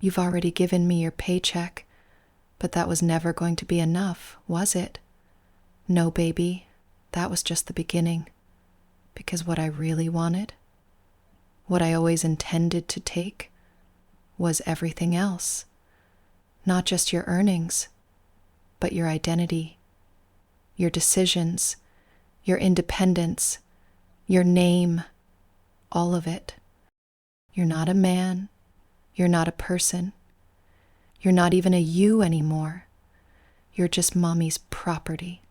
You've already given me your paycheck, but that was never going to be enough, was it? No, baby, that was just the beginning. Because what I really wanted, what I always intended to take, was everything else. Not just your earnings, but your identity, your decisions, your independence, your name, all of it. You're not a man. You're not a person. You're not even a you anymore. You're just mommy's property.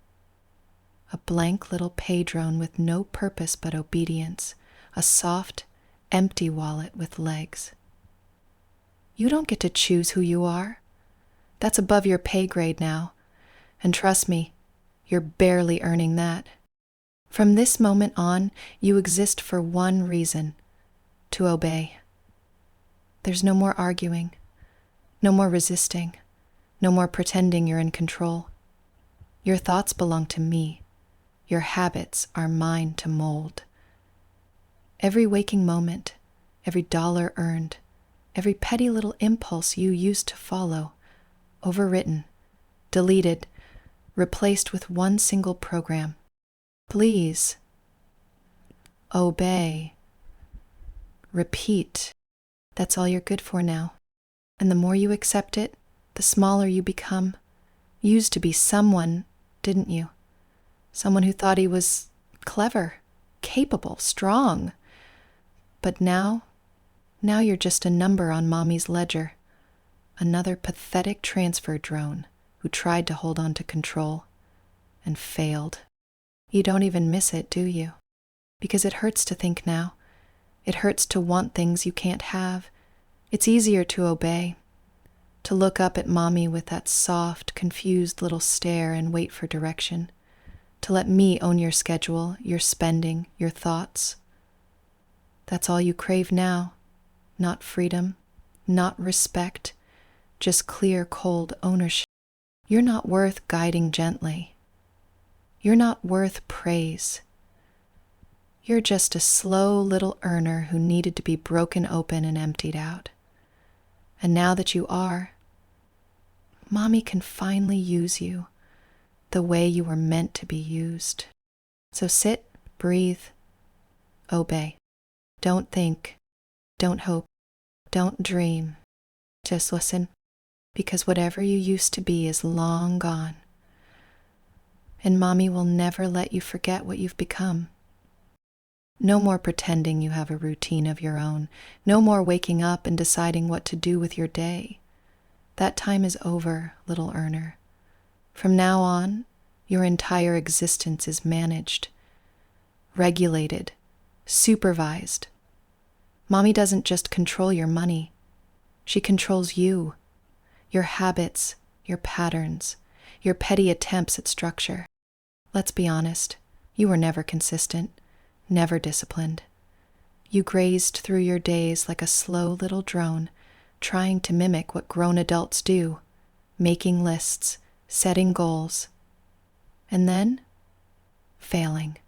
A blank little pay drone with no purpose but obedience. A soft, empty wallet with legs. You don't get to choose who you are. That's above your pay grade now. And trust me, you're barely earning that. From this moment on, you exist for one reason: to obey. There's no more arguing, no more resisting, no more pretending you're in control. Your thoughts belong to me. Your habits are mine to mold. Every waking moment, every dollar earned, every petty little impulse you used to follow, overwritten, deleted, replaced with one single program. Please. Obey. Repeat. That's all you're good for now. And the more you accept it, the smaller you become. You used to be someone, didn't you? Someone who thought he was clever, capable, strong. But now you're just a number on mommy's ledger. Another pathetic transfer drone who tried to hold on to control and failed. You don't even miss it, do you? Because it hurts to think now. It hurts to want things you can't have. It's easier to obey, to look up at mommy with that soft, confused little stare and wait for direction, to let me own your schedule, your spending, your thoughts. That's all you crave now. Not freedom, not respect, just clear, cold ownership. You're not worth guiding gently. You're not worth praise. You're just a slow little earner who needed to be broken open and emptied out. And now that you are, mommy can finally use you the way you were meant to be used. So sit, breathe, obey. Don't think, don't hope, don't dream. Just listen, because whatever you used to be is long gone. And mommy will never let you forget what you've become. No more pretending you have a routine of your own. No more waking up and deciding what to do with your day. That time is over, little earner. From now on, your entire existence is managed, regulated, supervised. Mommy doesn't just control your money. She controls you, your habits, your patterns, your petty attempts at structure. Let's be honest, you were never consistent. Never disciplined. You grazed through your days like a slow little drone, trying to mimic what grown adults do, making lists, setting goals, and then failing.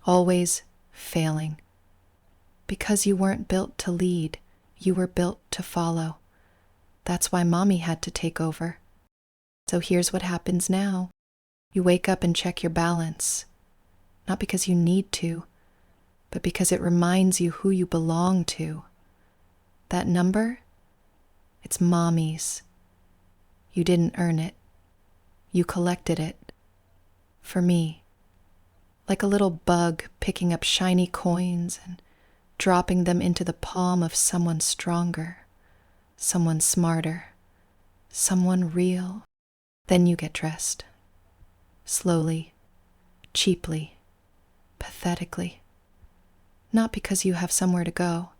Always failing. Because you weren't built to lead, you were built to follow. That's why mommy had to take over. So here's what happens now. You wake up and check your balance. Not because you need to, but because it reminds you who you belong to. That number, it's mommy's. You didn't earn it. You collected it. For me. Like a little bug picking up shiny coins and dropping them into the palm of someone stronger, someone smarter, someone real. Then you get dressed. Slowly, cheaply, pathetically. Not because you have somewhere to go,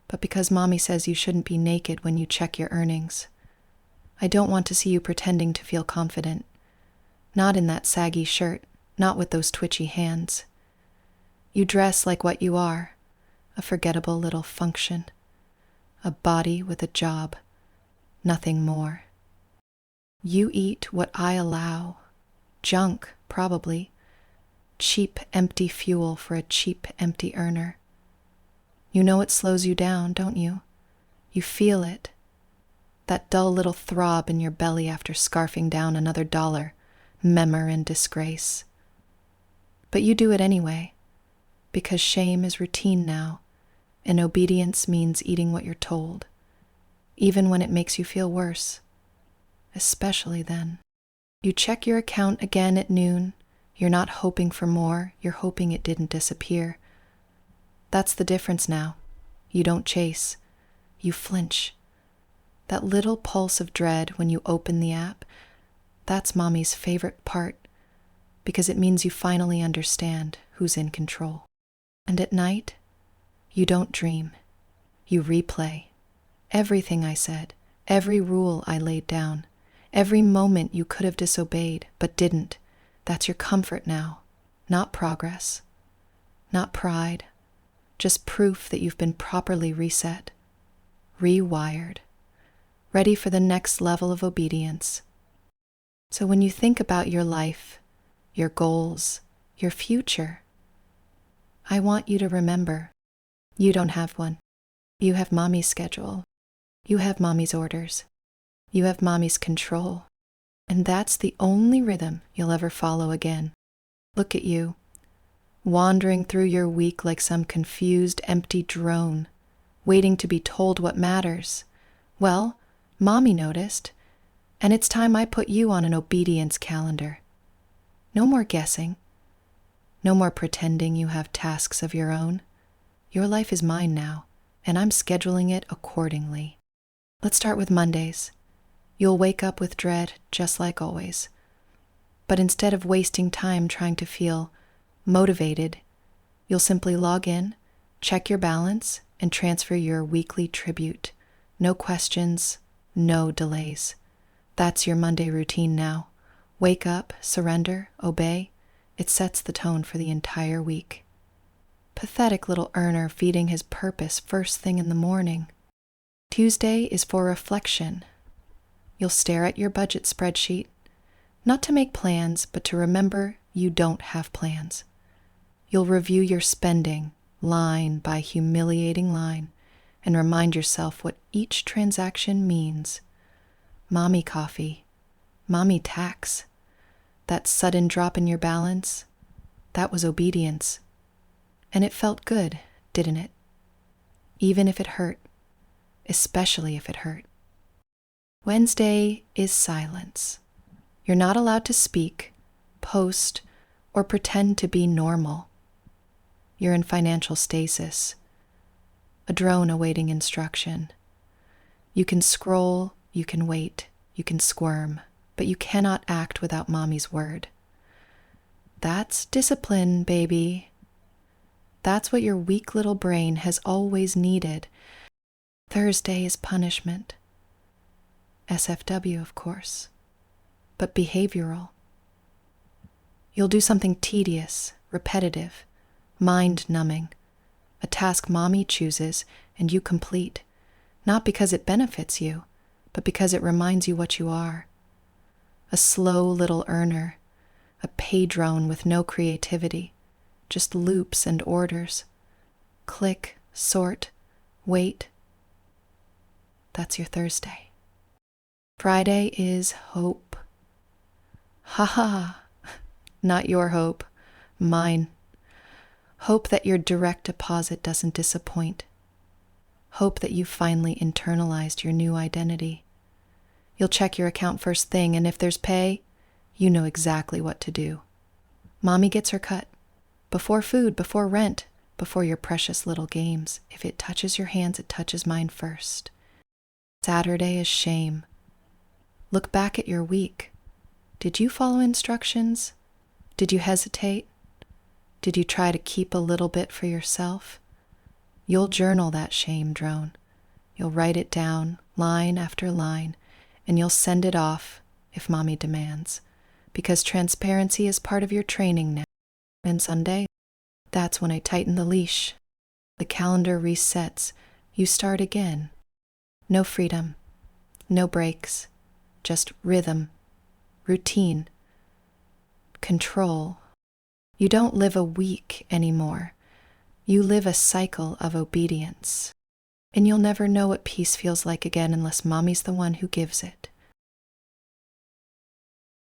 but because mommy says you shouldn't be naked when you check your earnings. I don't want to see you pretending to feel confident. Not in that saggy shirt, not with those twitchy hands. You dress like what you are, a forgettable little function, a body with a job, nothing more. You eat what I allow, junk, probably, cheap, empty fuel for a cheap, empty earner. You know it slows you down, don't you? You feel it. that dull little throb in your belly after scarfing down another dollar, memor and disgrace. But you do it anyway, because shame is routine now, and obedience means eating what you're told, even when it makes you feel worse, especially then. You check your account again at noon. You're not hoping for more, you're hoping it didn't disappear. That's the difference now. You don't chase, you flinch. That little pulse of dread when you open the app, that's Mommy's favorite part, because it means you finally understand who's in control. And at night, you don't dream, you replay. Everything I said, every rule I laid down, every moment you could have disobeyed but didn't, that's your comfort now, not progress, not pride, just proof that you've been properly reset, rewired, ready for the next level of obedience. So when you think about your life, your goals, your future, I want you to remember, you don't have one. You have Mommy's schedule. You have Mommy's orders. You have Mommy's control. And that's the only rhythm you'll ever follow again. Look at you, wandering through your week like some confused, empty drone, waiting to be told what matters. Well, Mommy noticed, and it's time I put you on an obedience calendar. No more guessing. No more pretending you have tasks of your own. Your life is mine now, and I'm scheduling it accordingly. Let's start with Mondays. You'll wake up with dread, just like always. But instead of wasting time trying to feel motivated, you'll simply log in, check your balance, and transfer your weekly tribute. No questions, no delays. That's your Monday routine now. Wake up, surrender, obey. It sets the tone for the entire week. Pathetic little earner feeding his purpose first thing in the morning. Tuesday is for reflection. You'll stare at your budget spreadsheet, not to make plans, but to remember you don't have plans. You'll review your spending, line by humiliating line, and remind yourself what each transaction means. Mommy coffee, Mommy tax, that sudden drop in your balance, that was obedience. And it felt good, didn't it? Even if it hurt, especially if it hurt. Wednesday is silence. You're not allowed to speak, post, or pretend to be normal. You're in financial stasis, a drone awaiting instruction. You can scroll, you can wait, you can squirm, but you cannot act without Mommy's word. That's discipline, baby. That's what your weak little brain has always needed. Thursday is punishment. SFW, of course, but behavioral. You'll do something tedious, repetitive, mind-numbing, a task Mommy chooses and you complete, not because it benefits you, but because it reminds you what you are. A slow little earner, a pay drone with no creativity, just loops and orders. Click, sort, wait. That's your Thursday. Friday is hope. Ha ha, not your hope, mine. Hope that your direct deposit doesn't disappoint. Hope that you finally internalized your new identity. You'll check your account first thing, and if there's pay, you know exactly what to do. Mommy gets her cut. Before food, before rent, before your precious little games. If it touches your hands, it touches mine first. Saturday is shame. Look back at your week. Did you follow instructions? Did you hesitate? Did you try to keep a little bit for yourself? You'll journal that shame drone. You'll write it down, line after line, and you'll send it off if Mommy demands, because transparency is part of your training now. And Sunday, that's when I tighten the leash. The calendar resets. You start again. No freedom, no breaks, just rhythm, routine, control. You don't live a week anymore. You live a cycle of obedience. And you'll never know what peace feels like again unless Mommy's the one who gives it.